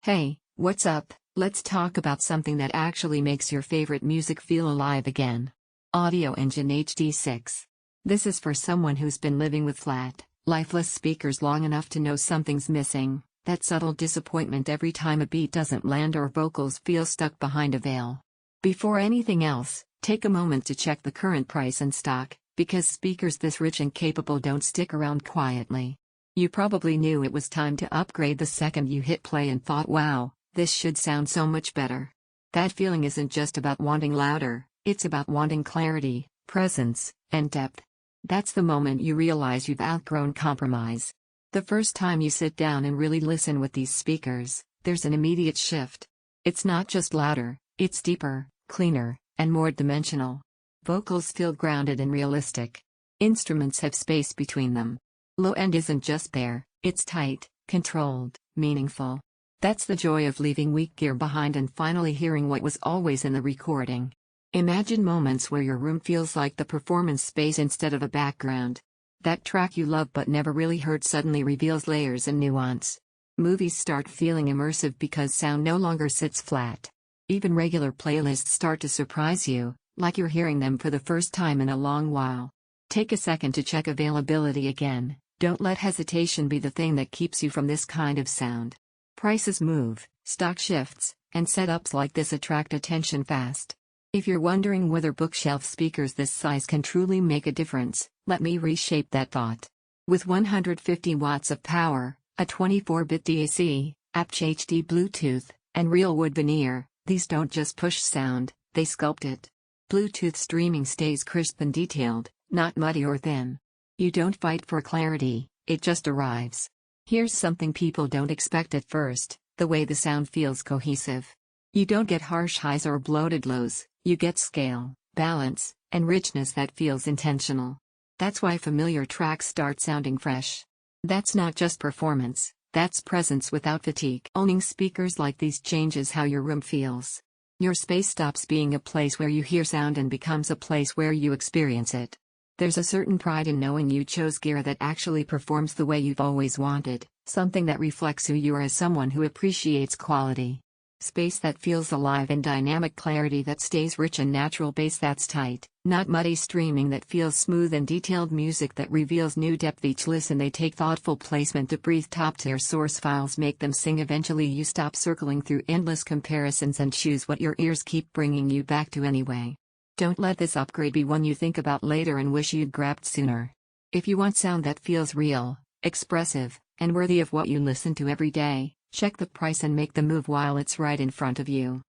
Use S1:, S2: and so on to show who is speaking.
S1: Hey, what's up? Let's talk about something that actually makes your favorite music feel alive again. Audioengine HD6. This is for someone who's been living with flat, lifeless speakers long enough to know something's missing, that subtle disappointment every time a beat doesn't land or vocals feel stuck behind a veil. Before anything else, take a moment to check the current price and stock, because speakers this rich and capable don't stick around quietly. You probably knew it was time to upgrade the second you hit play and thought, wow, this should sound so much better. That feeling isn't just about wanting louder, it's about wanting clarity, presence, and depth. That's the moment you realize you've outgrown compromise. The first time you sit down and really listen with these speakers, there's an immediate shift. It's not just louder, it's deeper, cleaner, and more dimensional. Vocals feel grounded and realistic. Instruments have space between them. Low end isn't just there, it's tight, controlled, meaningful. That's the joy of leaving weak gear behind and finally hearing what was always in the recording. Imagine moments where your room feels like the performance space instead of a background. That track you love but never really heard suddenly reveals layers and nuance. Movies start feeling immersive because sound no longer sits flat. Even regular playlists start to surprise you, like you're hearing them for the first time in a long while. Take a second to check availability again. Don't let hesitation be the thing that keeps you from this kind of sound. Prices move, stock shifts, and setups like this attract attention fast. If you're wondering whether bookshelf speakers this size can truly make a difference, let me reshape that thought. With 150 watts of power, a 24-bit DAC, aptX HD Bluetooth, and real wood veneer, these don't just push sound, they sculpt it. Bluetooth streaming stays crisp and detailed, not muddy or thin. You don't fight for clarity, it just arrives. Here's something people don't expect at first: the way the sound feels cohesive. You don't get harsh highs or bloated lows, you get scale, balance, and richness that feels intentional. That's why familiar tracks start sounding fresh. That's not just performance, that's presence without fatigue. Owning speakers like these changes how your room feels. Your space stops being a place where you hear sound and becomes a place where you experience it. There's a certain pride in knowing you chose gear that actually performs the way you've always wanted, something that reflects who you are as someone who appreciates quality. Space that feels alive and dynamic, clarity that stays rich and natural, bass that's tight, not muddy, streaming that feels smooth, and detailed music that reveals new depth. Each listen they take thoughtful placement to breathe. Top-tier source files make them sing. Eventually you stop circling through endless comparisons and choose what your ears keep bringing you back to anyway. Don't let this upgrade be one you think about later and wish you'd grabbed sooner. If you want sound that feels real, expressive, and worthy of what you listen to every day, check the price and make the move while it's right in front of you.